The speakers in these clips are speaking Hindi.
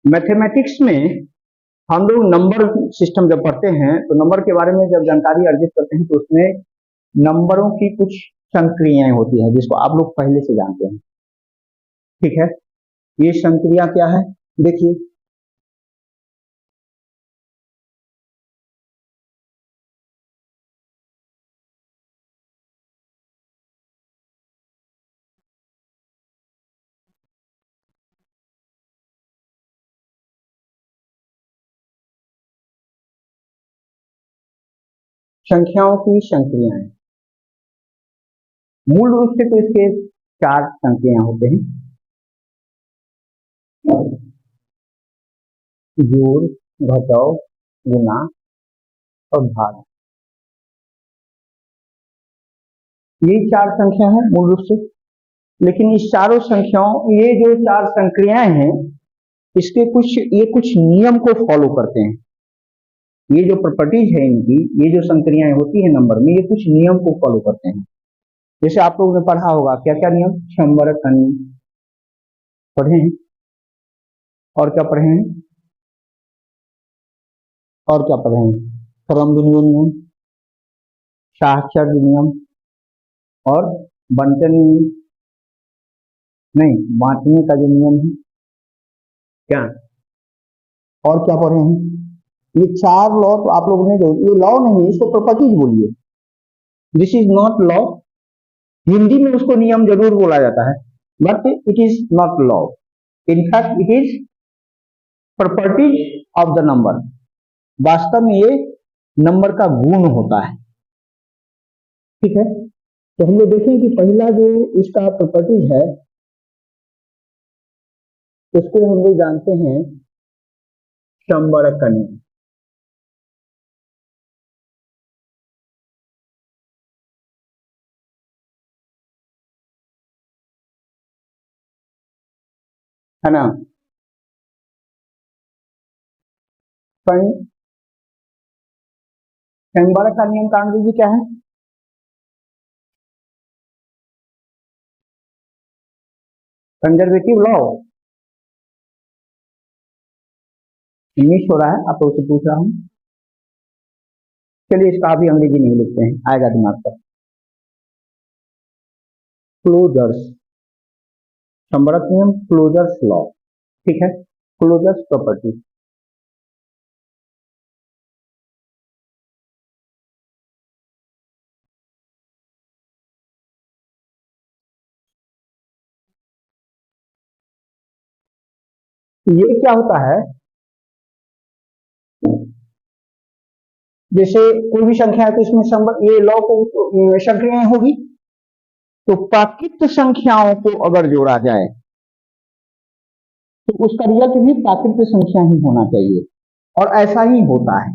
मैथमेटिक्स में हम लोग नंबर सिस्टम जब पढ़ते हैं तो नंबर के बारे में जब जानकारी अर्जित करते हैं तो उसमें नंबरों की कुछ संक्रियाएं होती हैं जिसको आप लोग पहले से जानते हैं। ठीक है, ये संक्रिया क्या है देखिए, संख्याओं की संक्रियाएं। मूल रूप से तो इसके 4 संक्रियाएं होते हैं, जोड़, घटाव, गुणा और भाग। ये 4 संख्या है मूल रूप से। लेकिन इस चारों संख्याओं, ये जो 4 संक्रियाएं हैं, इसके कुछ नियम को फॉलो करते हैं। ये जो प्रॉपर्टीज है इनकी, ये जो संक्रियाएं होती है नंबर में, ये कुछ नियम को फॉलो करते हैं। जैसे आप लोगों ने पढ़ा होगा, क्या क्या नियम? समवर्ग का नियम पढ़े हैं, और क्या पढ़े हैं? और क्या पढ़े हैं? क्रम बिंदु नियम, साहचर्य नियम और बंटन नियम, नहीं बांटने का जो नियम है क्या, और क्या पढ़े हैं? ये 4 लॉ तो आप लोगों ने, जो ये लॉ नहीं है, इसको प्रॉपर्टीज बोलिए। This is not law. Hindi में उसको नियम जरूर बोला जाता है, but it is not law. In fact it is properties of the number. वास्तव में ये नंबर का गुण होता है। ठीक है, तो हम लोग देखें कि पहला जो इसका प्रॉपर्टीज है उसको हम लोग जानते हैं समवर्ग का नियम। है ना? समवर्ग का नियम का अंग्रेजी क्या है? Conservative law. इंग्लिश हो रहा है, आप लोगों से पूछ रहा हूं। चलिए इसका अभी अंग्रेजी नहीं लिखते हैं, आएगा दिमाग पर। क्लोजर्स, समवर्ग नियम, क्लोजर्स लॉ। ठीक है, क्लोजर्स प्रॉपर्टी। ये क्या होता है, जैसे कोई भी संख्या है तो इसमें ये लॉ को संख्याएं होगी, तो प्राकृत संख्याओं को अगर जोड़ा जाए तो उसका रिजल्ट भी प्राकृत संख्या ही होना चाहिए, और ऐसा ही होता है।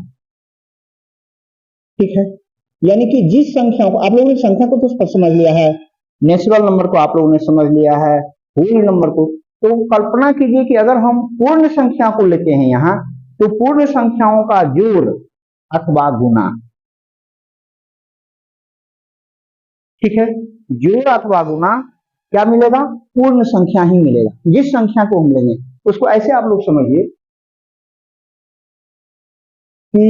ठीक है, यानी कि जिस संख्या को आप लोगों ने, संख्या को तो समझ लिया है, नेचुरल नंबर को आप लोगों ने समझ लिया है, होल नंबर को, तो कल्पना कीजिए कि अगर हम पूर्ण संख्या को लेते हैं यहाँ, तो पूर्ण संख्याओं का जोड़ अथवा गुना। ठीक है, जोड़ अथवा गुना क्या मिलेगा? पूर्ण संख्या ही मिलेगा। जिस संख्या को हम लेंगे उसको ऐसे आप लोग समझिए कि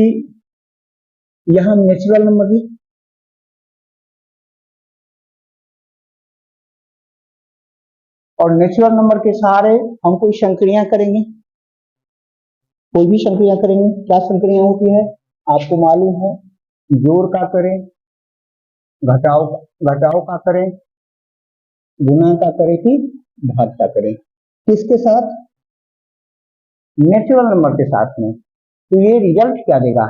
यहां नेचुरल नंबर है, और नेचुरल नंबर के सहारे हम कोई संक्रिया करेंगे, कोई भी संक्रिया करेंगे। क्या संक्रिया होती है आपको मालूम है? जोड़ का करें, घटाओ घटाओ का करें, गुणा का करें कि भाग का करें। किसके साथ? नेचुरल नंबर के साथ में। तो ये रिजल्ट क्या देगा?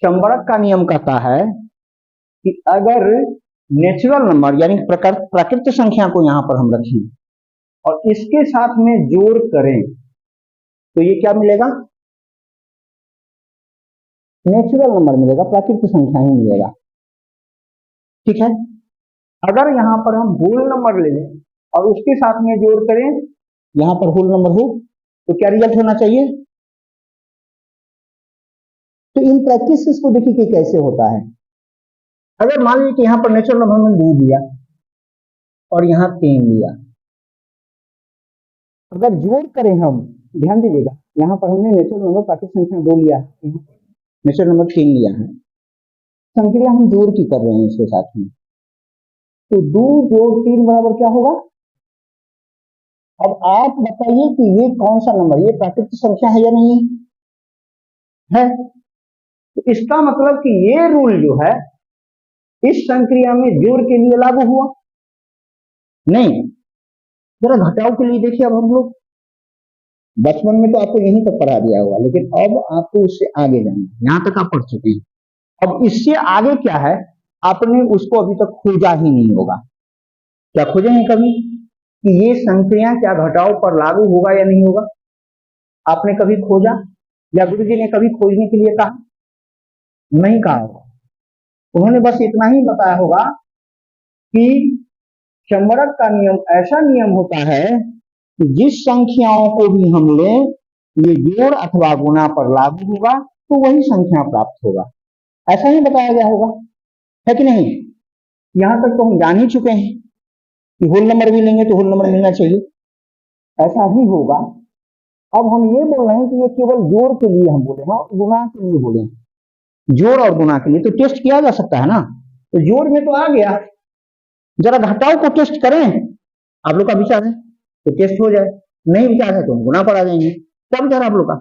समवर्ग का नियम कहता है कि अगर नेचुरल नंबर यानी प्राकृत संख्या को यहां पर हम रखें और इसके साथ में जोड़ करें तो ये क्या मिलेगा? नेचुरल नंबर मिलेगा, प्राकृत संख्या ही मिलेगा। ठीक है, अगर यहां पर हम होल नंबर ले लें और उसके साथ में जोड़ करें, यहां पर होल नंबर हो, तो क्या रिजल्ट होना चाहिए? तो इन प्रैक्टिस को देखिए कि कैसे होता है। अगर मान लीजिए कि यहां पर नेचुरल नंबर में 2 दिया और यहां 3 दिया, अगर जोड़ करें हम, ध्यान दीजिएगा, यहाँ पर हमने नेचुरल नंबर प्राकृतिक संख्या 2 लिया है, नेचुरल नंबर 3 लिया है, संक्रिया हम जोड़ की कर रहे हैं इसके साथ में, तो 2 जोड़ 3 बराबर क्या होगा? अब आप बताइए कि ये कौन सा नंबर, ये प्राकृतिक संख्या है या नहीं है? तो इसका मतलब कि ये रूल जो है इस संक्रिया में जोड़ के लिए लागू हुआ नहीं। जरा घटाव के लिए देखिए, अब हम लोग बचपन में तो आपको यहीं तक पढ़ा दिया होगा, लेकिन अब आपको उससे आगे जाना है, यहां तक आप पढ़ चुके हैं, अब इससे आगे क्या है आपने उसको अभी तक खोजा ही नहीं होगा। क्या खोजे हैं कभी कि ये संक्रिया क्या घटाव पर लागू होगा या नहीं होगा? आपने कभी खोजा या गुरु जी ने कभी खोजने के लिए कहा? नहीं कहा होगा। उन्होंने बस इतना ही बताया होगा कि संवरक का नियम ऐसा नियम होता है कि जिस संख्याओं को भी हम लें ये जोड़ अथवा गुणा पर लागू होगा तो वही संख्या प्राप्त होगा, ऐसा ही बताया गया होगा, है कि नहीं? यहां तक तो हम जान ही चुके हैं कि होल नंबर भी लेंगे तो होल नंबर मिलना चाहिए, ऐसा ही होगा। अब हम ये बोल रहे हैं कि ये केवल जोड़ के लिए हम बोले, हाँ गुणा के लिए बोले, जोड़ और गुणा के लिए तो टेस्ट किया जा सकता है ना, तो जोड़ में तो आ गया, जरा घटाव को टेस्ट करें, आप लोग का विचार है तो टेस्ट हो जाए, नहीं विचार है तो हम गुणा पर आ जाएंगे, क्या विचार आप लोग का?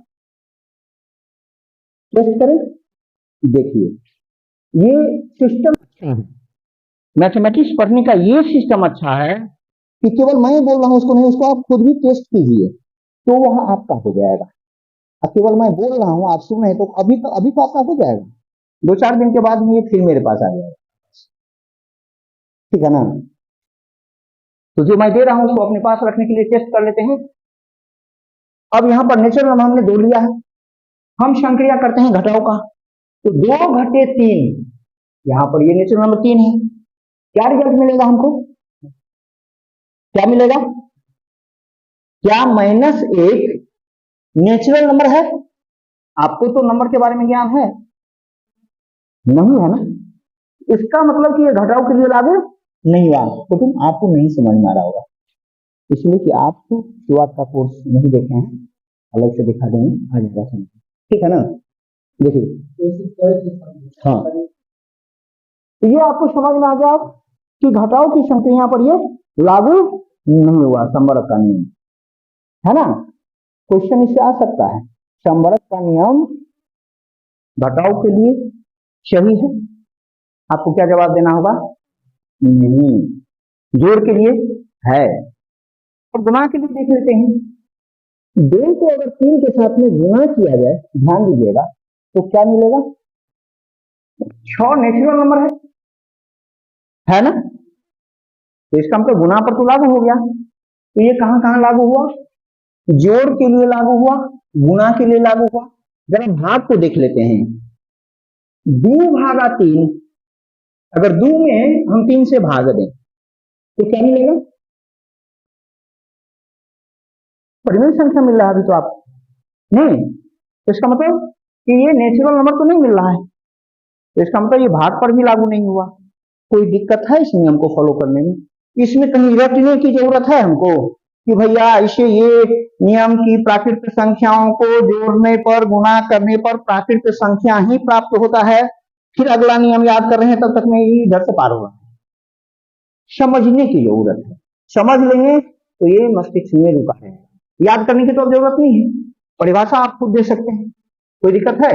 टेस्ट करें। देखिए ये सिस्टम अच्छा है, मैथमेटिक्स पढ़ने का ये सिस्टम अच्छा है कि केवल मैं बोल रहा हूं उसको नहीं, उसको आप खुद भी टेस्ट कीजिए तो वह आपका हो जाएगा। अब केवल मैं बोल रहा हूं आप सुन रहे तो अभी तो आपका हो जाएगा, 2-4 दिन के बाद में ये फिर मेरे पास आ जाएगा, ठीक है ना? तो जो मैं दे रहा हूं उसको अपने पास रखने के लिए टेस्ट कर लेते हैं। अब यहां पर नेचुरल नंबर हमने 2 लिया है, हम संक्रिया करते हैं घटाव का, तो 2 घटे 3, यहां पर ये नेचुरल नंबर 3 है, क्या रिजल्ट मिलेगा हमको? क्या मिलेगा? क्या -1 नेचुरल नंबर है? आपको तो नंबर के बारे में ज्ञान है नहीं है ना, इसका मतलब कि ये घटाव के लिए लागू नहीं हुआ, तो तुम आपको नहीं समझ में आ रहा होगा, इसलिए कि आप तो शुरुआत का कोर्स नहीं देखे हैं, अलग से दिखा देंगे आ जाएगा समझ, ठीक है ना? देखिए हाँ, तो ये आपको समझ में आ गया कि घटाव की संक्रिया पर ये लागू नहीं हुआ संवरक का नियम, है ना? क्वेश्चन इससे आ सकता है, संवरक का नियम घटाव के लिए सही है, आपको क्या जवाब देना होगा? नहीं। जोड़ के लिए है, और गुणा के लिए देख लेते हैं, 2 को अगर 3 के साथ में गुणा किया जाए, ध्यान दीजिएगा, तो क्या मिलेगा? 6 नेचुरल नंबर है ना? तो इसका मतलब गुणा पर तो लागू हो गया, तो ये कहां कहां लागू हुआ? जोड़ के लिए लागू हुआ, गुणा के लिए लागू हुआ। जरा भाग को देख लेते हैं, 2/3, अगर 2 में हम 3 से भाग दें तो क्या मिलेगा? परिमेय संख्या मिल रहा है अभी तो आप नहीं, तो इसका मतलब कि ये नेचुरल नंबर तो नहीं मिल रहा है, तो इसका मतलब ये भाग पर भी लागू नहीं हुआ। कोई दिक्कत है इस नियम को फॉलो करने में? इसमें कहीं रटने की जरूरत है हमको कि भैया इसे ये नियम की प्राकृतिक संख्याओं को जोड़ने पर गुणा करने पर प्राकृतिक संख्या ही प्राप्त होता है, फिर अगला नियम याद कर रहे हैं तब तक में ये इधर से पार हो रहा है, समझने की जरूरत है, समझ लेंगे तो ये मस्तिष्क में रुका है, याद करने की तो अब जरूरत नहीं है, परिभाषा आप खुद दे सकते हैं, कोई दिक्कत है?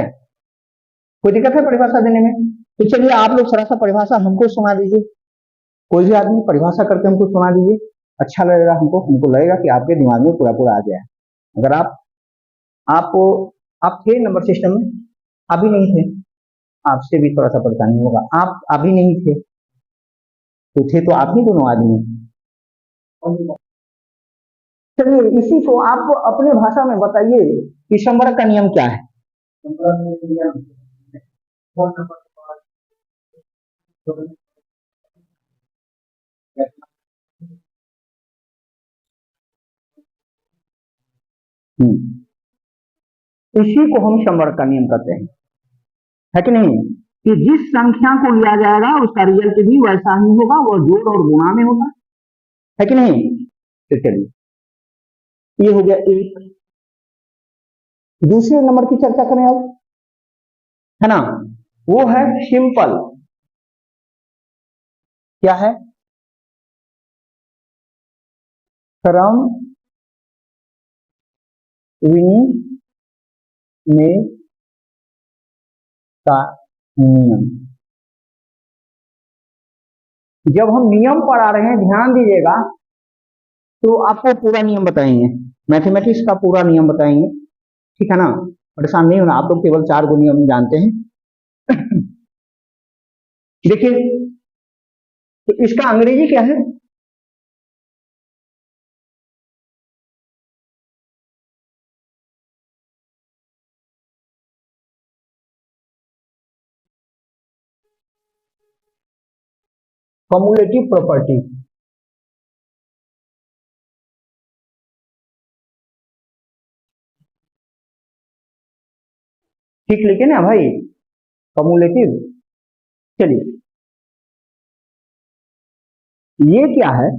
कोई दिक्कत है परिभाषा देने में? तो चलिए आप लोग थोड़ा सा परिभाषा हमको सुना दीजिए, कोई भी आदमी परिभाषा करके हमको सुना दीजिए, अच्छा लगेगा हमको, हमको लगेगा कि आपके दिमाग में पूरा पूरा आ गया है। अगर आप थे नंबर सिस्टम में, अभी नहीं थे, आपसे भी थोड़ा सा परेशानी होगा, आप अभी नहीं थे, तो थे तो आप ही दोनों आदमी। चलिए इसी को आप अपने भाषा में बताइए कि संवरक का नियम क्या है? इसी को हम संवरक का नियम कहते हैं, है कि नहीं? कि जिस संख्या को लिया जाएगा उसका रिजल्ट भी वैसा ही होगा, वो जोड़ और गुणा में होगा, है कि नहीं? तो चलिए ये हो गया एक। दूसरे नंबर की चर्चा करें अब, है ना, वो है सिंपल। क्या है? क्रम विनिमय का नियम। जब हम नियम पढ़ा रहे हैं ध्यान दीजिएगा, तो आपको पूरा नियम बताएंगे, मैथमेटिक्स का पूरा नियम बताएंगे, ठीक है ना, परेशान नहीं होना, आप लोग केवल 4 गो नियम जानते हैं। देखिए, तो इसका अंग्रेजी क्या है? Cumulative property. ठीक लिखे ना भाई, कम्युलेटिव। चलिए, ये क्या है?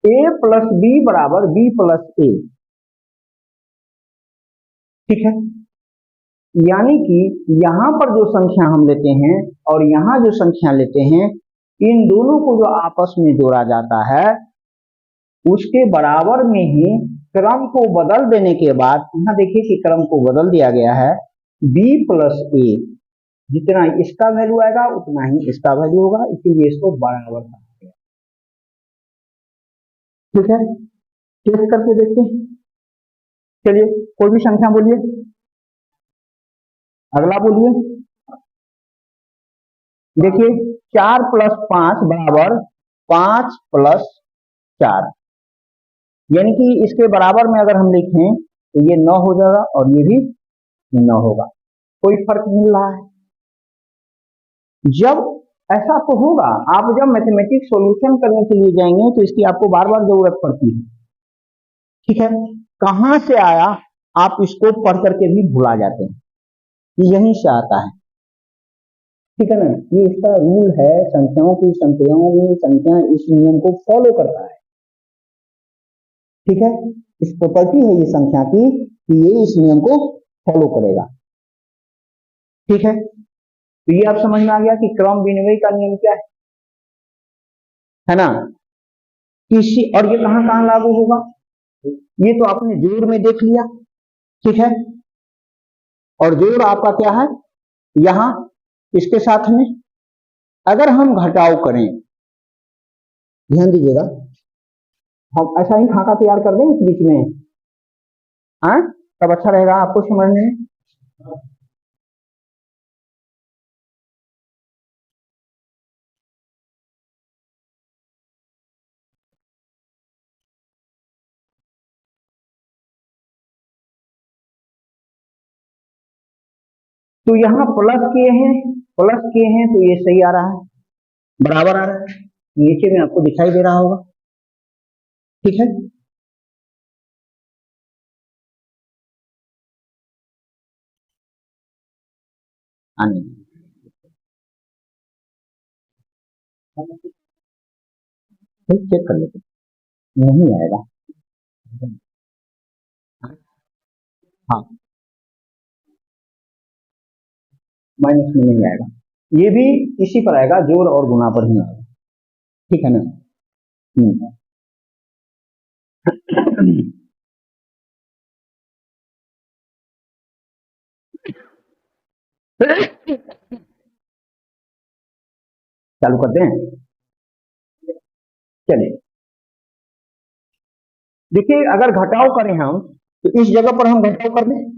a प्लस बी बराबर बी प्लस ए, ठीक है। यानी कि यहां पर जो संख्या हम लेते हैं और यहां जो संख्या लेते हैं, इन दोनों को जो आपस में जोड़ा जाता है, उसके बराबर में ही क्रम को बदल देने के बाद, यहां देखिए कि क्रम को बदल दिया गया है, b प्लस ए, जितना इसका वैल्यू आएगा उतना ही इसका वैल्यू होगा, इसीलिए इसको बराबर कहा गया। ठीक है, टेस्ट करके देखते हैं। चलिए, कोई भी संख्या बोलिए, अगला बोलिए। देखिए, 4 प्लस 5 बराबर 5 प्लस 4, यानी कि इसके बराबर में अगर हम लिखें तो ये 9 हो जाएगा और ये भी 9 होगा, कोई फर्क नहीं रहा है। जब ऐसा तो होगा, आप जब मैथमेटिक्स सॉल्यूशन करने के लिए जाएंगे तो इसकी आपको बार बार जरूरत पड़ती है, ठीक है। कहां से आया आप इसको पढ़ करके भी भुला जाते हैं, ये यहीं से आता है, ठीक है ना। ये इसका रूल है, संख्याओं की संख्याओं में संख्या इस नियम को फॉलो करता है, ठीक है। इस प्रॉपर्टी है ये संख्या की कि ये इस नियम को फॉलो करेगा, ठीक है। तो ये आप समझ में आ गया कि क्रम विनिमय का नियम क्या है ना। किसी और ये कहां कहां लागू होगा, ये तो आपने जोड़ में देख लिया, ठीक है। और जोड़ आपका क्या है, यहां इसके साथ में अगर हम घटाव करें, ध्यान दीजिएगा, हम ऐसा ही खाका तैयार कर दें इस बीच में, हाँ, तब अच्छा रहेगा आपको समझने में। तो यहाँ प्लस किए हैं तो ये सही आ रहा है, बराबर आ रहा है, नीचे में आपको दिखाई दे रहा होगा, ठीक है। आने चेक कर लेते, नहीं आएगा, हाँ, माइनस में नहीं आएगा, ये भी इसी पर आएगा, जोड़ और गुना पर ही आएगा, ठीक है ना। चालू करते हैं, चलिए। देखिए, अगर घटाव करें हम तो इस जगह पर हम घटाव कर दें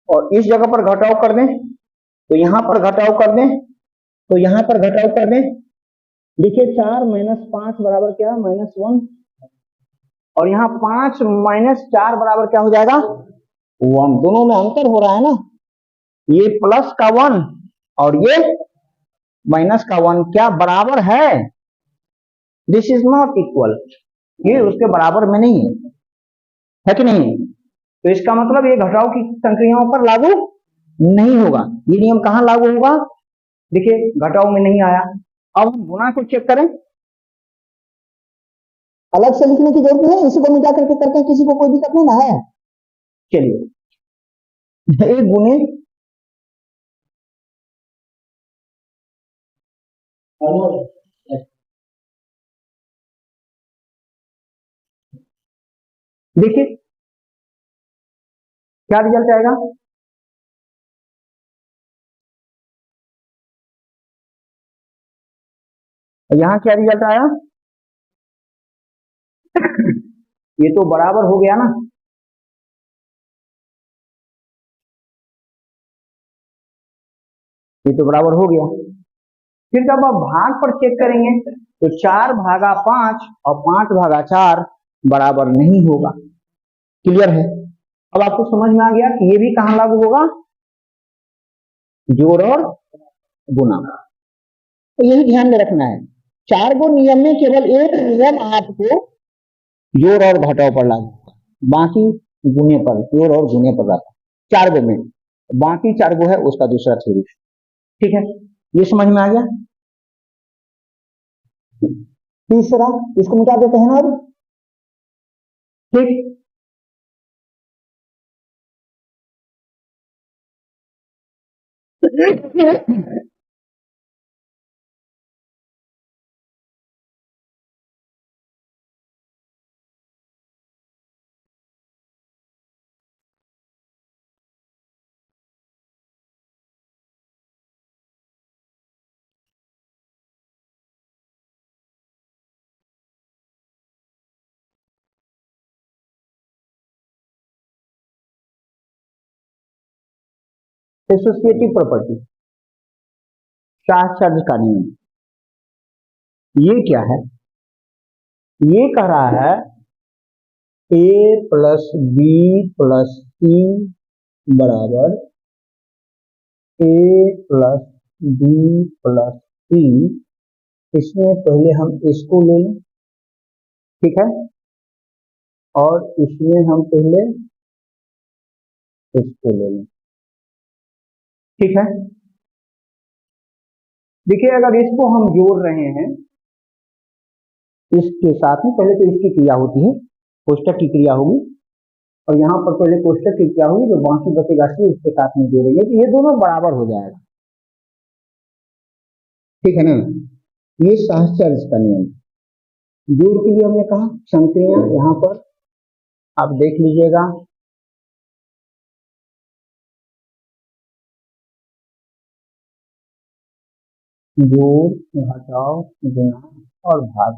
और इस जगह पर घटाव कर दें, तो यहां पर घटाव कर दें, तो यहां पर घटाव कर दें। देखिए, 4 माइनस 5 बराबर क्या, -1, और यहाँ 5 माइनस 4 बराबर क्या हो जाएगा, 1। दोनों में अंतर हो रहा है ना, ये प्लस का 1 और ये माइनस का 1 क्या बराबर है, दिस इज नॉट इक्वल, ये उसके बराबर में नहीं है कि नहीं। तो इसका मतलब ये घटाव की संक्रियाओं पर लागू नहीं होगा। ये नियम कहां लागू होगा? देखिए घटाव में नहीं आया। अब हम गुणा को चेक करें, अलग से लिखने की जरूरत है, इसी को मिटा करके करते हैं, किसी को कोई दिक्कत नहीं ना है। चलिए एक गुणे देखिए क्या रिजल्ट आएगा। यहां क्या रिजल्ट आया? ये तो बराबर हो गया ना, ये तो बराबर हो गया। फिर जब आप भाग पर चेक करेंगे तो 4/5 और 5/4 बराबर नहीं होगा। क्लियर है? अब आपको समझ में आ गया कि ये भी कहां लागू होगा? जोड़ और गुणा। तो यही ध्यान में रखना है, 4 गो नियम में केवल एक नियम आपको जोड़ और घटाव पर लागू होगा, बाकी गुणे पर, जोड़ और गुणे पर रहता है 4 गो में, बाकी 4 गो है उसका दूसरा थ्योरी। ठीक है, ये समझ में आ गया। तीसरा इसको मिटा देते हैं ना अब। ठीक, एसोसिएटिव प्रॉपर्टी, साहचर्य का नियम। ये क्या है? ये कह रहा है a प्लस बी प्लस सी बराबर a प्लस बी प्लस सी। इसमें पहले हम इसको ले लें, ठीक है, और इसमें हम पहले इसको ले लें, ठीक है। देखिए अगर इसको हम जोड़ रहे हैं इसके साथ में, पहले तो इसकी क्रिया होती है, कोष्टक की क्रिया होगी, और यहाँ पर पहले कोष्टक की क्रिया होगी, जो बाकी बचेगा सी उसके साथ में जोड़ेंगे तो ये दोनों बराबर हो जाएगा, ठीक है ना। ये साहचर्य का नियम। जोड़ के लिए हमने कहा संक्रिया, यहाँ पर आप देख लीजिएगा, जोड़, घटाव, गुणा और भाग।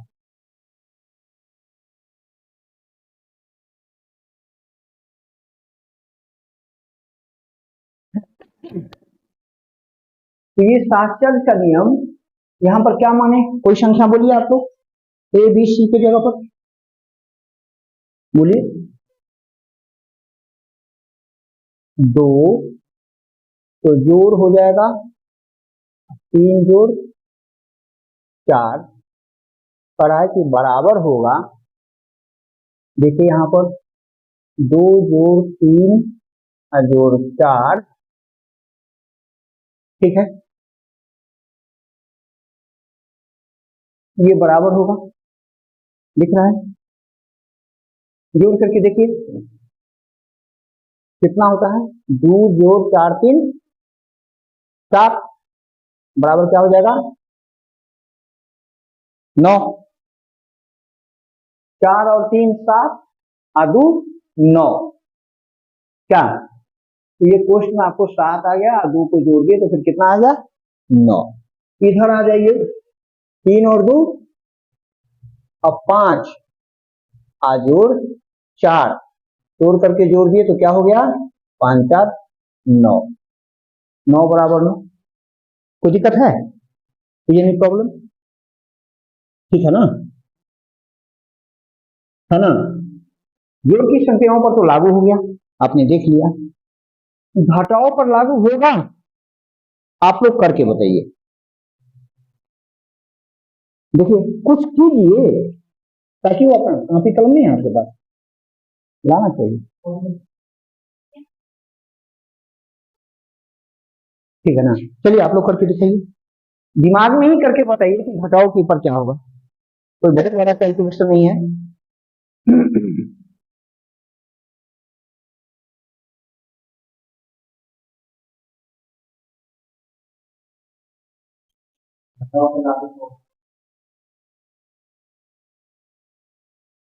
तो ये साहचर्य का नियम यहाँ पर क्या माने? कोई संख्या बोलिए आप लोग, ए बी सी की जगह पर बोलिए। 2, तो जोड़ हो जाएगा 3 जोड़ 4, पढ़ाई के बराबर होगा। देखिए यहाँ पर 2 जोड़ 3 जोड़ 4, ठीक है, ये बराबर होगा, लिख रहा है। जोड़ करके देखिए कितना होता है, 2 जोड़ 4 3 7, बराबर क्या हो जाएगा 9। 4 और 3 7, और 2 9, क्या? तो ये क्वेश्चन में आपको 7 आ गया, और 2 को जोड़ दिए तो फिर कितना आ गया 9। इधर आ जाइए, 3 और 2 और 5 जोड़ 4, तोड़ करके जोड़ दिए तो क्या हो गया 5 4 9, 9 बराबर 9। कोई दिक्कत है? तो ये नहीं प्रॉब्लम, ठीक है ना, है ना। जोड़ की संख्याओं पर तो लागू हो गया, आपने देख लिया। घटाओं पर लागू होगा? आप लोग करके बताइए, देखिए कुछ कीजिए, ताकि वो अपना कॉपी कलम नहीं है आपके पास, लाना चाहिए। ठीक है ना। चलिए आप लोग करके दिखाइए, दिमाग में ही करके बताइए कि घटाओ के ऊपर क्या होगा। तो बहुत बड़ा कैलकुलेशन नहीं है।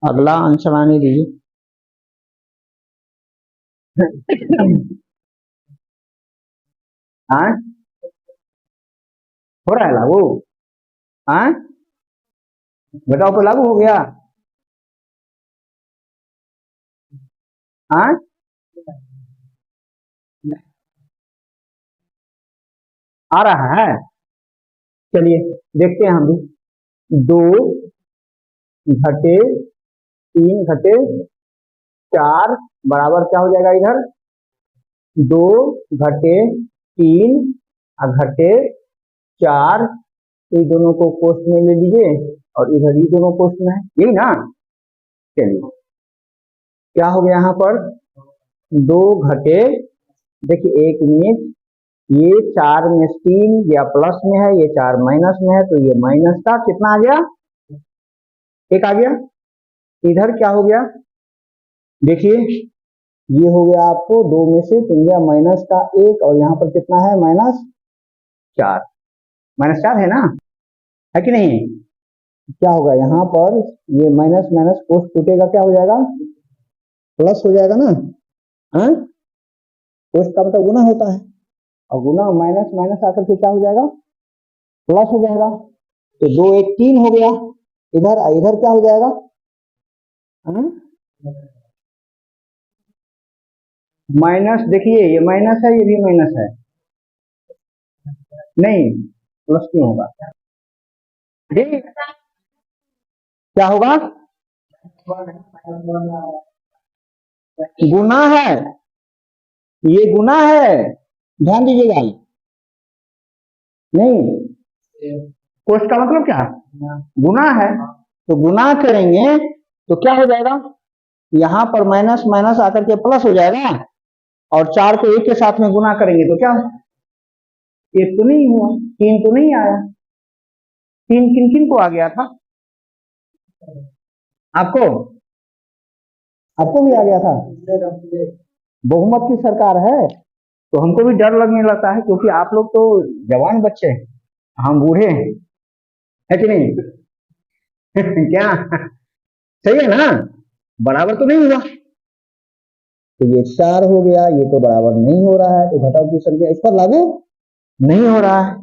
अगला आंसर आने दीजिए। हाँ, हो रहा है लागू। हाँ, घटाओ पे लागू हो गया। हाँ, आ रहा है। चलिए देखते हैं हम भी। दो घटे तीन घटे चार बराबर क्या हो जाएगा इधर, दो घटे तीन घटे चार, ये दोनों को कोष्ट में ले लीजिए और इधर ये दोनों कोष्ट में है, यही ना। चलिए क्या हो गया यहाँ पर, दो घटे, देखिए एक मिनट, ये चार में तीन या प्लस में है, ये चार माइनस में है, तो ये माइनस का कितना आ गया, एक आ गया। इधर क्या हो गया, देखिए ये हो गया आपको दो में से तीन गया माइनस का एक, और यहाँ पर कितना है माइनस चार, माइनस चार है ना, है कि नहीं। क्या होगा यहाँ पर, ये माइनस माइनस कोष्ट टूटेगा, क्या हो जाएगा, प्लस हो जाएगा ना। हाँ, कोष्ट का मतलब गुना होता है, और गुना माइनस माइनस आकर के क्या हो जाएगा, प्लस हो जाएगा। तो दो एक तीन हो गया, इधर इधर क्या हो जाएगा, हाँ? माइनस, देखिए ये माइनस है, ये भी माइनस है, नहीं प्लस क्यों होगा, ठीक क्या होगा, गुना है, ये गुना है, ध्यान दीजिएगा। नहीं, कोष्ट का मतलब क्या, गुना है, तो गुना करेंगे तो क्या हो जाएगा, यहाँ पर माइनस माइनस आकर के प्लस हो जाएगा, और चार को एक के साथ में गुना करेंगे तो क्या, एक तो नहीं हुआ, तीन तो नहीं आया, तीन किन किन को आ गया था, आपको, आपको भी आ गया था, बहुमत की सरकार है, तो हमको भी डर लगने लगता है, क्योंकि आप लोग तो जवान बच्चे हैं, हम बूढ़े हैं, है कि नहीं। क्या सही है ना, बराबर तो नहीं हुआ, तो ये चार हो गया, ये तो बराबर नहीं हो रहा है, तो घटाव की संख्या इस पर लागू नहीं हो रहा है।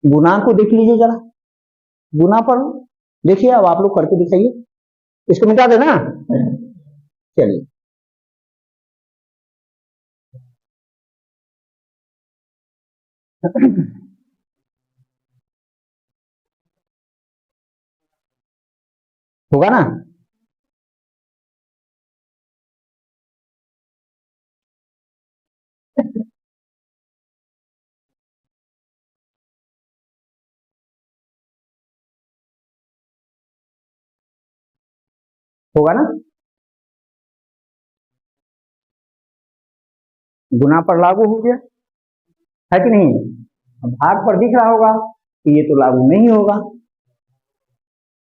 गुना को देख लीजिए जरा, गुना पर देखिए, अब आप लोग करके दिखाइए, इसको मिटा देना। चलिए होगा ना, होगा ना, गुना पर लागू हो गया, है कि नहीं। अब भाग पर दिख रहा होगा कि ये तो लागू नहीं होगा,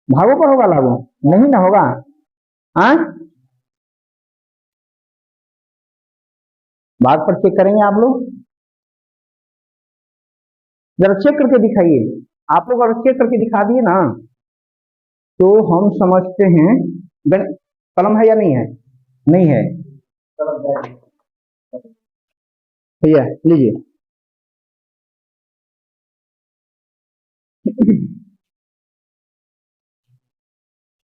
भागों पर होगा लागू, नहीं ना होगा। हाँ, भाग पर चेक करेंगे आप लोग, जरा चेक करके दिखाइए, आप लोग अगर चेक करके दिखा दिए ना, तो हम समझते हैं। कलम है या नहीं है, नहीं है, भैया लीजिए।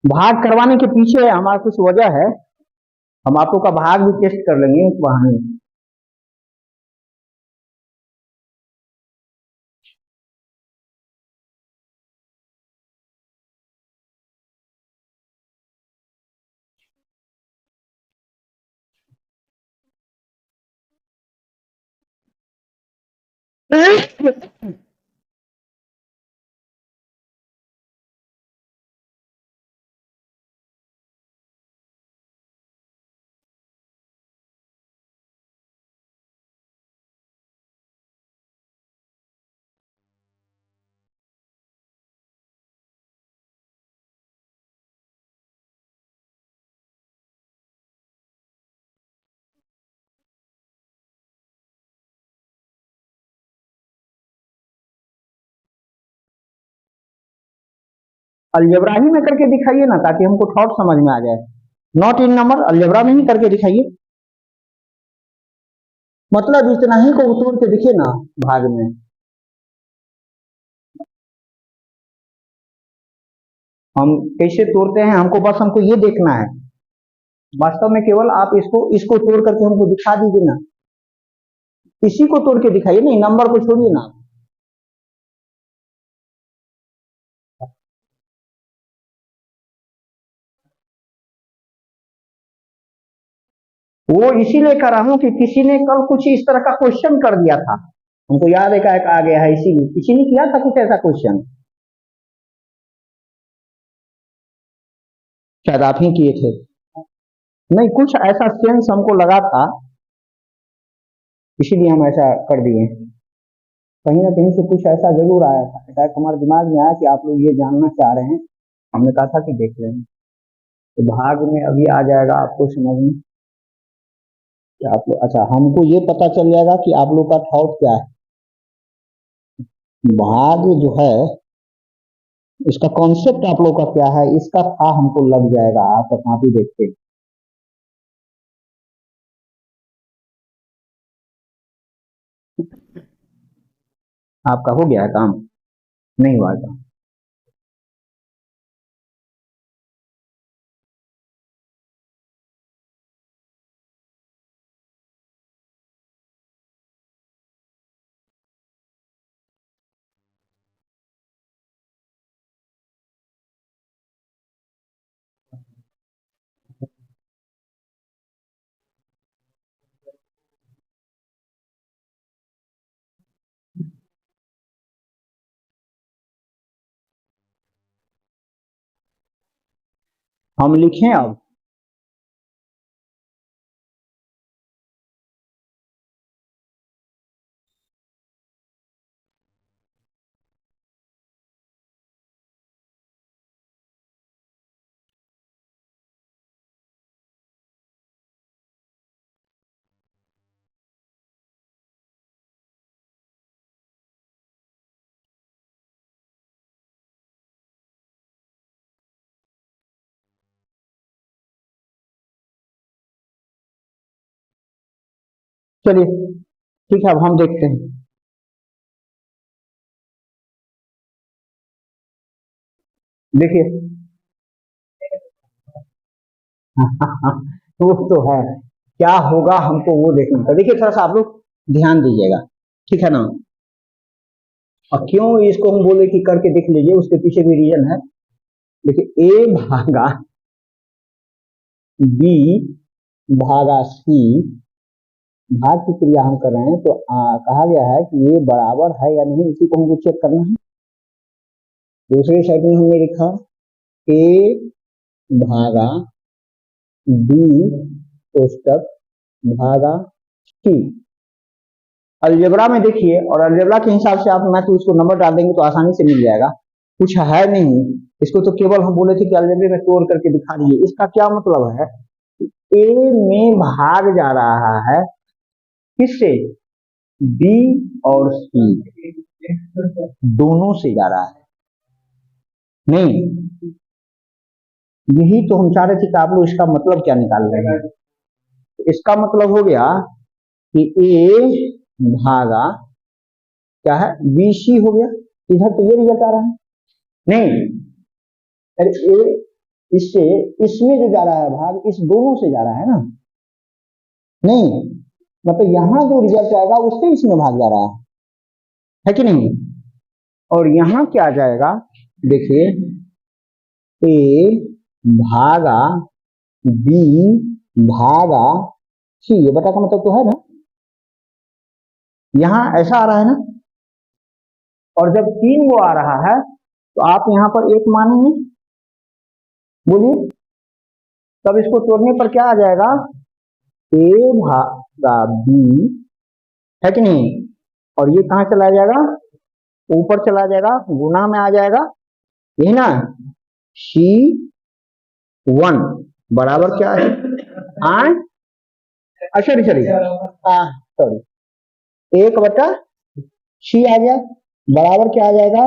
भाग करवाने के पीछे हमारा कुछ वजह है, हम आप लोग का भाग भी टेस्ट कर लेंगे इस बहाने। अलजेब्रा ही में करके दिखाइए ना, ताकि हमको थॉट समझ में आ जाए। नॉट इन नंबर, अलजेब्रा में ही करके दिखाइए। मतलब इतना ही को तोड़ के दिखिए ना भाग में। हम कैसे तोड़ते हैं हमको बस हमको ये देखना है। वास्तव में केवल आप इसको तोड़ करके हमको दिखा दीजिए ना, इसी को तोड़ के दिखाइए, नहीं नंबर को छोड़िए ना। वो इसीलिए कर रहा हूं कि किसी ने कल कुछ इस तरह का क्वेश्चन कर दिया था, हमको याद है एक आ गया है, इसीलिए किसी ने किया था कुछ ऐसा क्वेश्चन, शायद आप ही किए थे। नहीं, कुछ ऐसा सेंस हमको लगा था, इसीलिए हम ऐसा कर दिए। कहीं ना कहीं से कुछ ऐसा जरूर आया था, शायद हमारे दिमाग में आया कि आप लोग ये जानना चाह रहे हैं, हमने कहा था कि देख लें। तो भाग में अभी आ जाएगा आपको समझ में कि आप लोग, अच्छा हमको ये पता चल जाएगा कि आप लोग का थॉट क्या है। भाग जो है इसका कॉन्सेप्ट आप लोग का क्या है, इसका था हमको लग जाएगा, आप कॉपी देखते। आपका हो गया है काम, नहीं हुआ है काम। हम लिखें अब। चलिए ठीक है, अब हम देखते हैं। देखिए वो तो है, क्या होगा हमको वो देखना था। देखिए थोड़ा सा आप लोग ध्यान दीजिएगा, ठीक है ना। और क्यों इसको हम बोले कि करके देख लीजिए, उसके पीछे भी रीजन है। देखिए ए भागा बी भागा सी, भाग की क्रिया हम कर रहे हैं, तो कहा गया है कि ये बराबर है या नहीं, इसी को हमको चेक करना है। दूसरे साइड में हमने लिखा ए भागा बी कोष्टक भागा सी। अलजेब्रा में देखिए, और अलजेब्रा के हिसाब से आप ना तो उसको नंबर डाल देंगे तो आसानी से मिल जाएगा, कुछ है नहीं। इसको तो केवल हम बोले थे कि अलजेब्रे में तोड़ करके दिखा दीजिए। इसका क्या मतलब है, ए में भाग जा रहा है किससे, बी और सी दोनों से जा रहा है। नहीं, यही तो हम चाह रहे थे कि आप लोग इसका मतलब क्या निकाल रहे हैं। इसका मतलब हो गया कि ए भागा क्या है, बी सी हो गया। इधर तो ये रिजल्ट आ रहा है। नहीं, अरे ए इससे इसमें जो जा रहा है भाग, इस दोनों से जा रहा है ना। नहीं, मतलब यहां जो रिजल्ट आएगा उससे इसमें भाग जा रहा है कि नहीं। और यहां क्या आ जाएगा, देखिए ए भागा बी भागा सी, ये बटा का मतलब तो है ना, यहां ऐसा आ रहा है ना। और जब 3 वो आ रहा है तो आप यहां पर 1 मानेंगे, बोलिए। तब इसको तोड़ने पर क्या आ जाएगा, ए भागा बी, है कि नहीं। और ये कहां चला जाएगा, ऊपर चला जाएगा, गुना में आ जाएगा, यही ना। सी 1 बराबर क्या है, सॉरी सॉरी सॉरी 1 बटा सी आ गया, बराबर क्या आ जाएगा,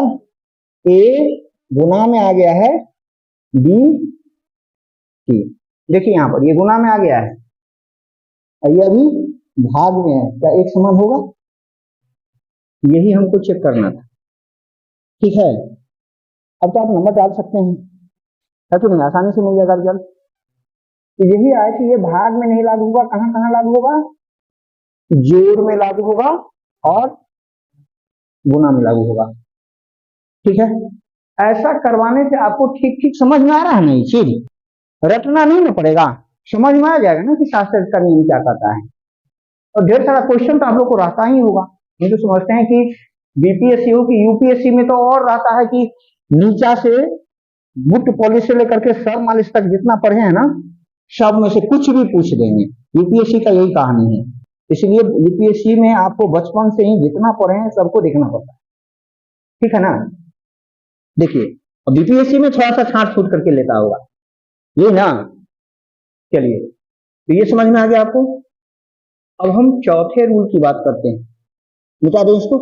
ए गुना में आ गया है बी टी। देखिए यहां पर ये गुना में आ गया है और ये अभी भाग में है, क्या एक समान होगा? यही हमको चेक करना था। ठीक है, अब तो आप नंबर डाल सकते हैं, है तो नहीं, आसानी से मिल जाएगा रिजल्ट। तो यही है कि ये भाग में नहीं लागू होगा, कहां कहां लागू होगा? जोड़ में लागू होगा और गुना में लागू होगा। ठीक है, ऐसा करवाने से आपको ठीक ठीक समझ में आ रहा है ना, ये चीज रटना नहीं ना पड़ेगा, समझ में आ जाएगा ना कि शास्त्र का नियम क्या कहता है। और ढेर सारा क्वेश्चन तो आप लोग को रहता ही होगा। ये तो समझते हैं कि बीपीएससी हो कि यूपीएससी में तो और रहता है कि नीचा से बुट पॉलिश से लेकर के सर मालिश तक जितना पढ़े हैं ना, सब में से कुछ भी पूछ देंगे। यूपीएससी का यही कहानी है, इसलिए यूपीएससी में आपको बचपन से ही जितना पढ़े हैं सबको देखना पड़ता है। ठीक है ना, देखिए बीपीएससी में थोड़ा सा छांट छूट करके लेता होगा ये ना। चलिए, तो ये समझ में आ गया आपको। अब हम चौथे रूल की बात करते हैं, मिटा दें इसको।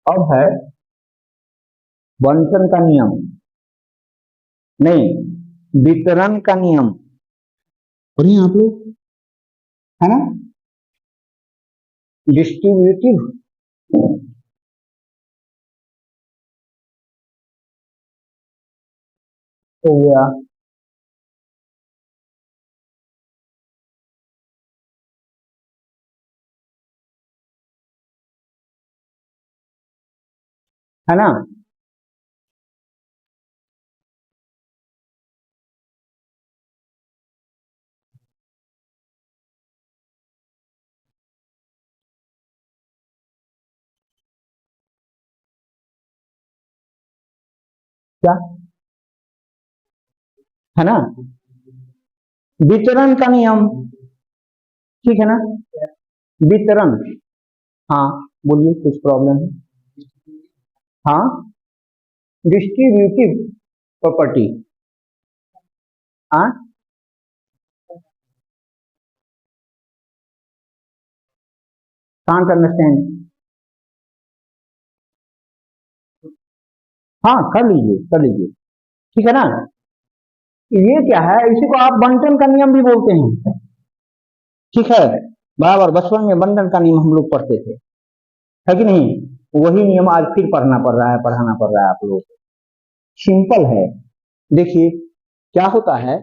अब है बंटन का नियम, नहीं वितरण का नियम। पढ़िए आप लोग, है ना, डिस्ट्रीब्यूटिव हो गया, है ना। क्या है ना, वितरण का नियम। ठीक है ना, वितरण। हाँ बोलिए, कुछ प्रॉब्लम है? हाँ, डिस्ट्रीब्यूटिव प्रॉपर्टी। हाँ, कांट अंडरस्टैंड। हाँ कर लीजिए कर लीजिए, ठीक है ना। ये क्या है, इसी को आप बंटन का नियम भी बोलते हैं। ठीक है, बराबर बचपन में बंटन का नियम हम लोग पढ़ते थे, है कि नहीं? वही नियम आज फिर पढ़ना पड़ रहा है, पढ़ाना पड़ रहा है आप लोगों को। सिंपल है, देखिए क्या होता है।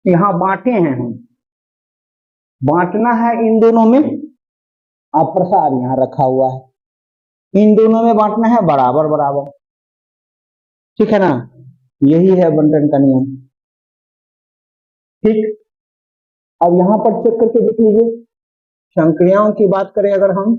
यहाँ बांटे हैं हम, बांटना है इन दोनों में, आप प्रसार यहाँ रखा हुआ है, इन दोनों में बांटना है बराबर बराबर। ठीक है ना, यही है बंटन का नियम। ठीक, अब यहां पर चेक करके देख लीजिए, संक्रियाओं की बात करें अगर हम,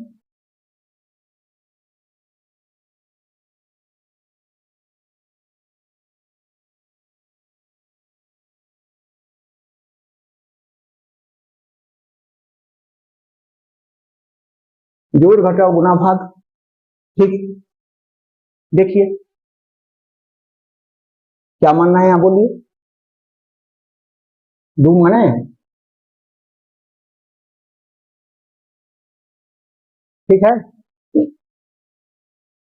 जोड़ घटाव गुना भाग। ठीक, देखिए क्या मानना है, यहाँ बोलिए। दो माने, ठीक है,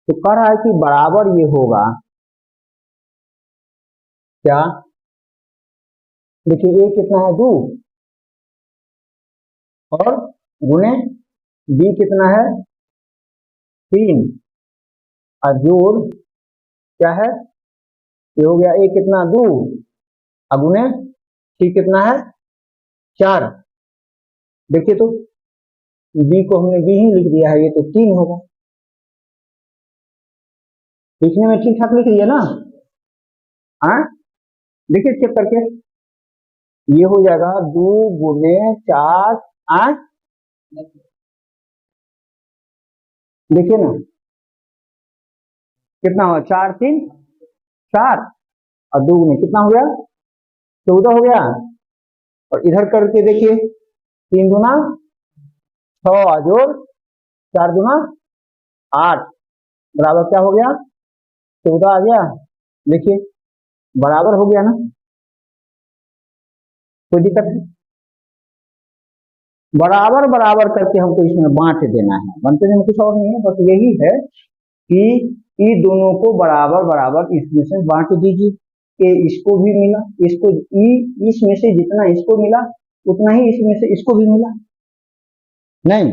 तो कह रहा है कि बराबर ये होगा क्या? देखिए ए कितना है, दो, और गुणे बी कितना है, तीन, और जोड़ क्या है, ये हो गया ए कितना, दो, और गुणे सी कितना है, चार। देखिए तो बी को हमने बी ही लिख दिया है, ये तो 3 होगा। लिखने में ठीक ठाक लिख दिया ना? हाँ, देखिए चेक करके, ये हो जाएगा 2 गुने 4 8। देखिए ना कितना हुआ, 4 3 4, और 2 गुने कितना हो गया, 14 हो गया। और इधर करके देखिए, 3 गुना 6 जोड़ 4 गुना 8 बराबर क्या हो गया, 14 आ गया। देखिए बराबर हो गया ना, कोई दिक्कत है? बराबर बराबर करके हमको इसमें बांट देना है, बांटने में कुछ और नहीं है, बस यही है कि ये दोनों को बराबर बराबर इसमें से बांट दीजिए कि इसको भी मिला, इसको इसमें से जितना इसको मिला उतना ही इसमें से इसको भी मिला। नहीं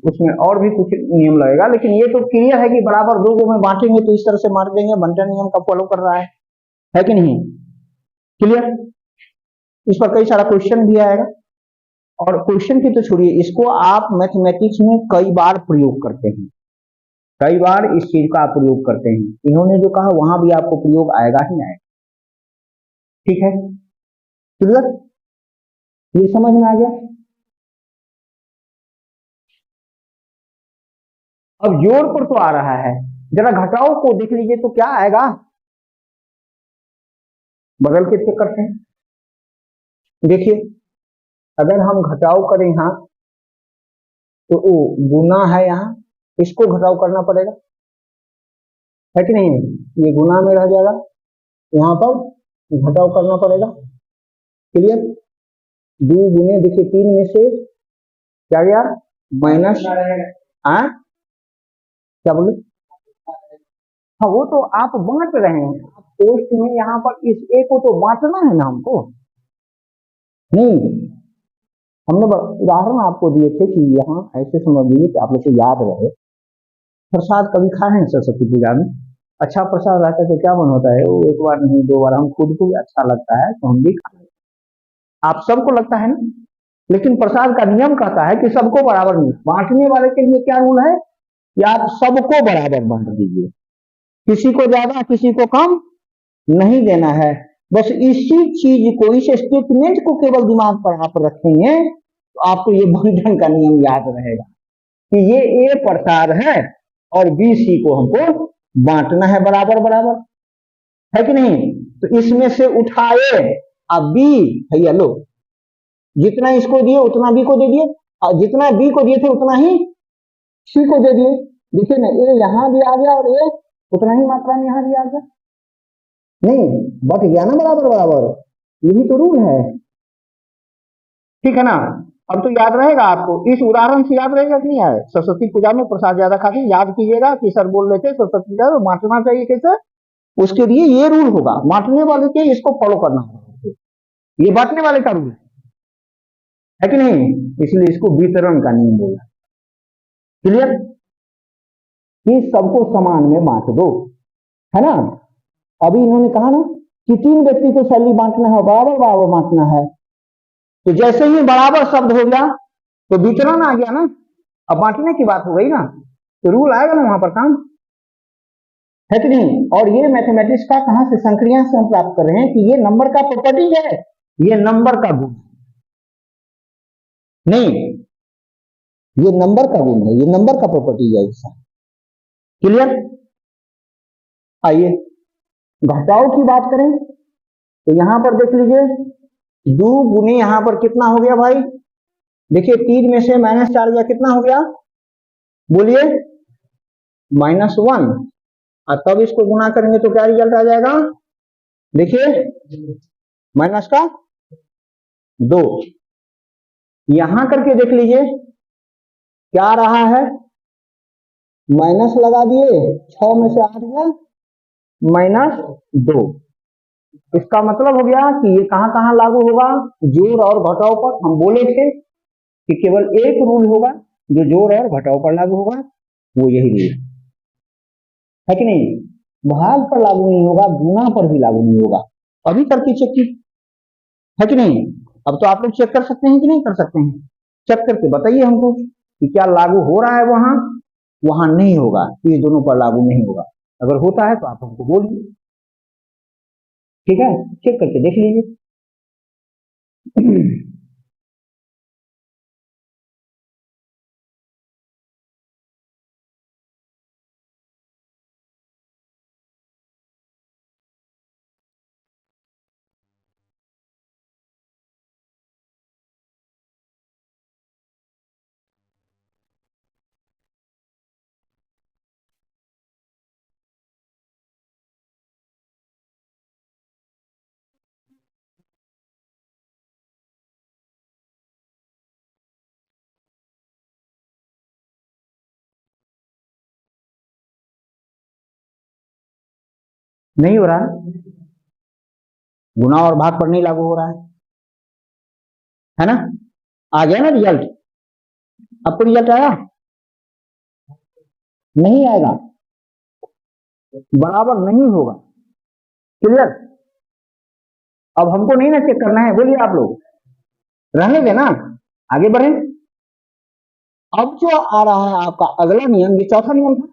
उसमें और भी कुछ नियम लगेगा, लेकिन ये तो क्लियर है कि बराबर 2 को में बांटेंगे तो इस तरह से बांट देंगे, बंटन नियम का फॉलो कर रहा है कि नहीं? क्लियर? इस पर कई सारा क्वेश्चन भी आएगा, और क्वेश्चन की तो छोड़िए, इसको आप मैथमेटिक्स में कई बार प्रयोग करते हैं, कई बार इस चीज का आप प्रयोग करते हैं। इन्होंने जो कहा वहां भी आपको प्रयोग आएगा ही आएगा। ठीक है, क्लियर? ये समझ में आ गया? अब जोड़ पर तो आ रहा है, जरा घटाओ को देख लीजिए तो क्या आएगा, बदल के चेक करते हैं। देखिए अगर हम घटाव करें यहाँ तो वो गुना है, यहाँ इसको घटाव करना पड़ेगा, है कि नहीं? ये गुना में रह जाएगा, यहाँ पर घटाव करना पड़ेगा। क्लियर? 2 गुने देखिए 3 में से क्या गया, माइनस। हाँ क्या बोले? हाँ वो तो आप बांट रहे हैं, पोस्ट में यहाँ पर इस ए को तो बांटना है ना हमको। नहीं, हमने उदाहरण आपको दिए थे कि यहाँ ऐसे समझ लीजिए कि आप लोग को याद रहे, प्रसाद कभी खाए हैं सरस्वती पूजा में? अच्छा प्रसाद रहता है तो क्या मन होता है, वो एक बार नहीं 2 बार, हम खुद को भी अच्छा लगता है तो हम भी खा, आप सबको लगता है ना? लेकिन प्रसाद का नियम कहता है कि सबको बराबर नहीं, बांटने वाले के लिए क्या रूल है कि आप सबको बराबर बांट दीजिए, किसी को ज्यादा किसी को कम नहीं देना है। बस इसी चीज को, इस स्टेटमेंट को केवल दिमाग पर आप रखेंगे तो आपको ये बंटन का नियम याद रहेगा कि ये ए प्रसाद है और बी सी को हमको बांटना है बराबर बराबर, है कि नहीं? तो इसमें से उठाए अब बी, भैया लो, जितना इसको दिए उतना बी को दे दिए, और जितना बी को दिए थे उतना ही सी को दे दिए। देखिए ना, ए यहां भी आ गया और ए उतना ही मात्रा में यहां भी आ गया, नहीं बट गया ना बराबर बराबर, यही तो रूल है। ठीक है ना? अब तो याद रहेगा आपको, इस उदाहरण से याद रहेगा कि नहीं आए? सरस्वती पूजा में प्रसाद ज्यादा खाते, याद कीजिएगा कि सर बोल रहे थे सरस्वती पूजा में बांटना चाहिए कैसे, उसके लिए ये रूल होगा, बांटने वाले के इसको फॉलो करना होगा, ये बांटने वाले का रूल है कि नहीं? इसलिए इसको वितरण का नियम बोला। क्लियर? कि सबको समान में बांट दो, है ना? अभी इन्होंने कहा ना कि 3 व्यक्ति को सैलरी बांटना है, बराबर बराबर बांटना है, तो जैसे ही बराबर शब्द हो गया तो वितरण आ गया ना, अब बांटने की बात हो गई ना, तो रूल आएगा ना वहां पर काम, है कि नहीं? और ये मैथमेटिक्स का कहां से, संक्रिया से हम प्राप्त कर रहे हैं कि ये नंबर का प्रॉपर्टी है, ये नंबर का गुण नहीं, ये नंबर का गुण है, ये नंबर का प्रॉपर्टी है ऐसा। क्लियर? आइए घटाव की बात करें तो यहां पर देख लीजिए, 2 गुने यहां पर कितना हो गया भाई, देखिए 3 में से -4 गया, कितना हो गया बोलिए, -1, और तब इसको गुना करेंगे तो क्या रिजल्ट आ जाएगा, देखिए माइनस का 2, यहां करके देख लीजिए क्या आ रहा है, माइनस लगा दिए, 6 में से 8 गया, -2, इसका मतलब हो गया कि ये कहां कहां लागू होगा, जोड़ और घटाव पर। हम बोले थे कि केवल एक रूल होगा जो जोड़ और घटाव पर लागू होगा, वो यही रूल है कि नहीं। भाग पर लागू नहीं होगा, गुणा पर भी लागू नहीं होगा। अभी करके चेक की है कि नहीं। अब तो आप लोग चेक कर सकते हैं कि नहीं कर सकते हैं, चेक करके बताइए हमको कि क्या लागू हो रहा है वहां, वहां नहीं होगा तो ये दोनों पर लागू नहीं होगा। अगर होता है तो आप हमको बोलिए, ठीक है, चेक करके देख लीजिए। नहीं हो रहा गुणा और भाग पर नहीं लागू हो रहा है ना। आ गया ना रिजल्ट, आपको रिजल्ट आया, नहीं आएगा, बराबर नहीं होगा, क्लियर। अब हमको नहीं ना चेक करना है, बोलिए आप लोग, रहने देना, आगे बढ़े। अब जो आ रहा है आपका अगला नियम, ये चौथा नियम था,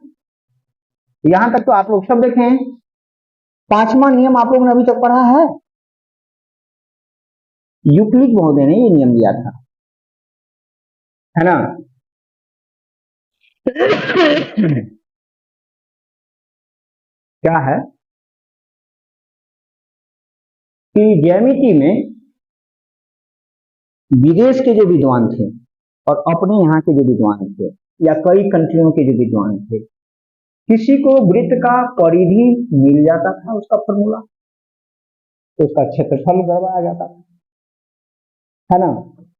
यहां तक तो आप लोग सब देखे हैं। पांचवा नियम आप लोगों ने अभी तक पढ़ा है, यूक्लिड महोदय ने ये नियम दिया था, है ना। क्या है कि ज्यामिति में विदेश के जो विद्वान थे और अपने यहाँ के जो विद्वान थे या कई कंट्रियों के जो विद्वान थे, किसी को वृत्त का परिधि मिल जाता था उसका फॉर्मूला, तो उसका क्षेत्रफल गड़बड़ा जाता था, है ना।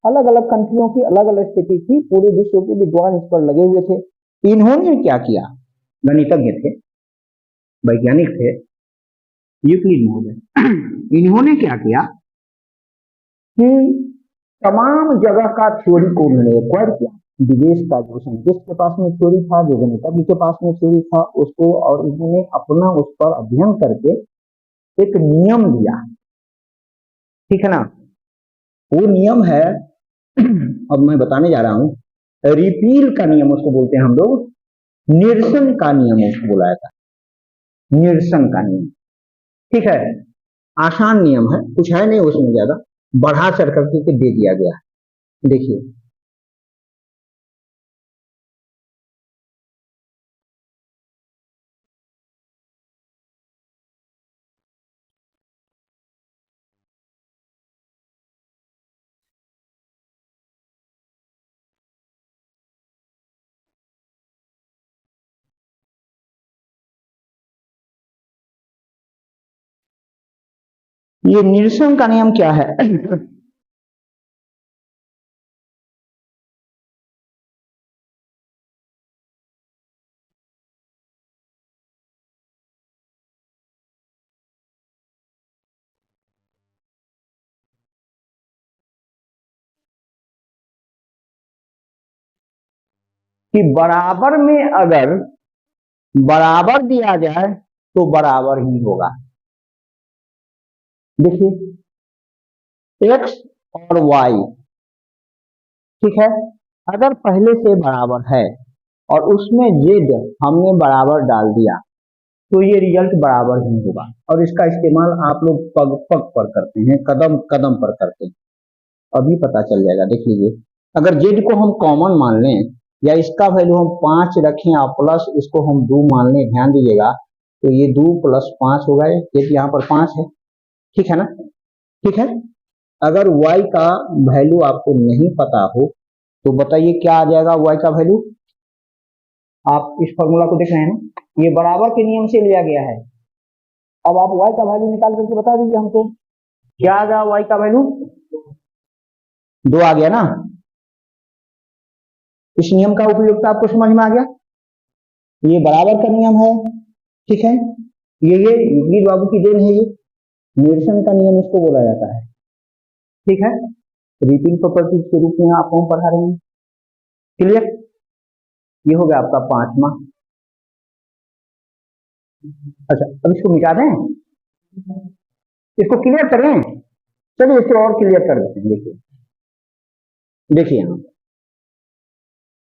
अलग अलग कंट्रियों की अलग अलग स्थिति थी, पूरे विश्व के विद्वान इस पर लगे हुए थे। इन्होंने क्या किया, गणितज्ञ थे, वैज्ञानिक थे, यूक्लिड महोदय, इन्होंने क्या किया कि तमाम जगह का थ्योरी को उन्होंने एक्वायर किया। विदेश का जो साइंटिस्ट के पास में थ्योरी था, जो गणितज्ञ के पास में थ्योरी था, उसको और उन्होंने अपना उस पर अध्ययन करके एक नियम दिया, ठीक है ना। वो नियम है अब मैं बताने जा रहा हूं, रिपील का नियम उसको बोलते हैं हम लोग, निरसन का नियम उसको बोला जाता है, निरसन का नियम, ठीक है। आसान नियम है, कुछ है नहीं उसमें ज्यादा, बढ़ा चढ़ करके दे दिया गया है, देखिए। ये निरसन का नियम क्या है कि बराबर में अगर बराबर दिया जाए तो बराबर ही होगा। देखिए x और y, ठीक है, अगर पहले से बराबर है और उसमें z हमने बराबर डाल दिया तो ये रिजल्ट बराबर ही होगा। और इसका इस्तेमाल आप लोग पग पग पर करते हैं, कदम कदम पर करते हैं, अभी पता चल जाएगा, देख लीजिए। अगर z को हम कॉमन मान लें या इसका वैल्यू हम 5 रखें और प्लस इसको हम 2 मान लें, ध्यान दीजिएगा, तो ये 2 + 5 होगा, ये यहाँ पर 5 है, ठीक है ना, ठीक है। अगर y का वैल्यू आपको नहीं पता हो तो बताइए क्या आ जाएगा y का वैल्यू। आप इस फॉर्मूला को देख रहे हैं ना, ये बराबर के नियम से लिया गया है। अब आप y का वैल्यू निकाल करके बता दीजिए हमको, क्या आ गया y का वैल्यू, 2 आ गया ना। इस नियम का उपयोगिता आपको समझ में आ गया, ये बराबर का नियम है, ठीक है। ये यूक्लिड बाबू की देन है, ये निरसन का नियम इसको बोला जाता है, ठीक है। रिपीट प्रॉपर्टीज के रूप में आपको हम पढ़ा रहे हैं। क्लियर? ये हो गया आपका 5वां। अच्छा, अब इसको मिटा दें, इसको क्लियर करें। चलिए इसको और क्लियर कर देते हैं। देखिए देखिए यहाँ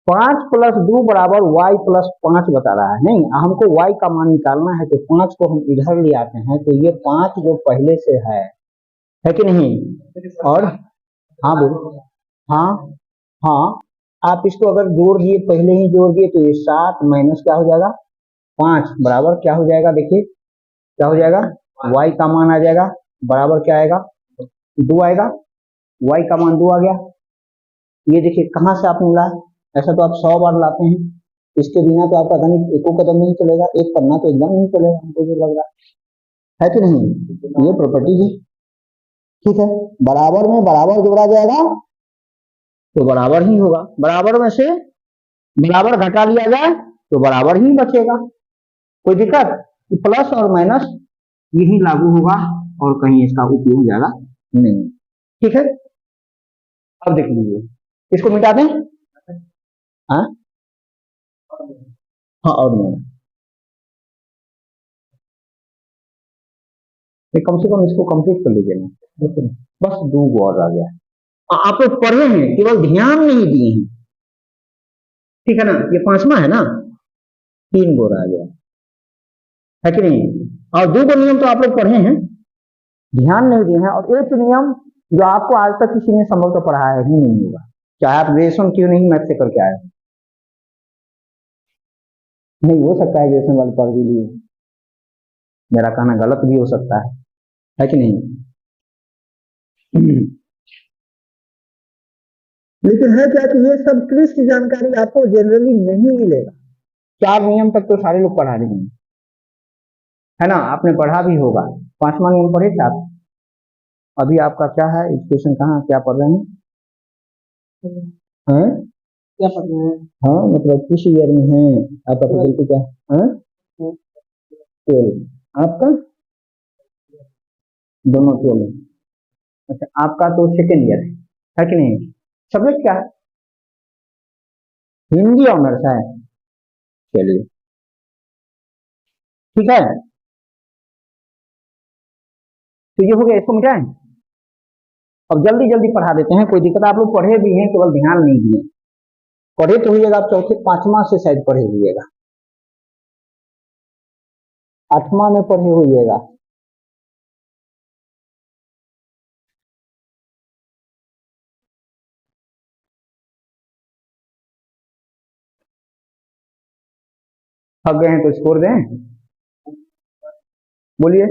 5 प्लस 2 बराबर y प्लस 5 बता रहा है। नहीं, हमको y का मान निकालना है तो 5 को हम इधर ले आते हैं, तो ये 5 जो पहले से है कि नहीं? और हाँ बोलो, हाँ हाँ, आप इसको अगर जोड़ दिए, पहले ही जोड़ दिए, तो ये 7 माइनस क्या हो जाएगा 5 बराबर क्या हो जाएगा? देखिए क्या हो जाएगा, y का मान आ जाएगा बराबर क्या आएगा 2 आएगा। y का मान 2 आ गया। ये देखिए कहाँ से आपने मिला है, ऐसा तो आप 100 बार लाते हैं, इसके बिना तो आपका गणित एको कदम नहीं चलेगा, एक पन्ना तो एकदम नहीं चलेगा, हमको जो लग रहा है कि नहीं? ये प्रॉपर्टी है। ठीक है, बराबर में बराबर जोड़ा जाएगा तो बराबर ही होगा, बराबर में से बराबर घटा लिया जाए तो बराबर ही बचेगा। कोई दिक्कत? प्लस और माइनस यही लागू होगा और कहीं इसका उपयोग ज्यादा नहीं। ठीक है, अब देख लीजिए, इसको मिटा दें। हाँ हाँ, और नहीं, कम से कम इसको कंप्लीट कर लीजिए ना। बस 2 और आ गया। आप लोग पढ़े हैं, केवल ध्यान नहीं दिए हैं। ठीक है ना? ये 5वां है ना, 3 गोरा आ गया है कि नहीं? और 2 नियम तो आप लोग पढ़े हैं, ध्यान नहीं दिए हैं। और एक नियम जो आपको आज तक किसी ने संभव तो पढ़ाया ही नहीं होगा, चाहे आप ग्रेजुएशन क्यों नहीं मैथ से करके आए। नहीं, हो सकता है ग्रेजुएशन वाले पढ़ भी लिए, मेरा कहना गलत भी हो सकता है कि नहीं? लेकिन है क्या कि ये सब क्लिष्ट जानकारी आपको जनरली नहीं मिलेगा। 4 नियम तक तो सारे लोग पढ़ा देंगे, है ना? आपने पढ़ा भी होगा। 5वां नियम पढ़े थे आप? अभी आपका क्या है एजुकेशन, कहाँ क्या पढ़ रहे हैं? क्या पढ़ रहे हैं? हाँ, मतलब किस ईयर में है आपका फैकल्टी क्या? हाँ, 12। आपका? दोनों 12। अच्छा, आपका तो सेकेंड ईयर है कि नहीं? सब्जेक्ट क्या है? हिंदी ऑनर्स है। चलिए ठीक है, तो ये हो गया, इसको मिटाएं। अब जल्दी जल्दी पढ़ा देते हैं, कोई दिक्कत? आप लोग पढ़े भी हैं, केवल ध्यान नहीं दिए। पढ़े तो होइएगा आप, चौथे 5वां से शायद पढ़े होइएगा, 8वां में पढ़े होइएगा। थक गए हैं तो स्कोर दें, बोलिए।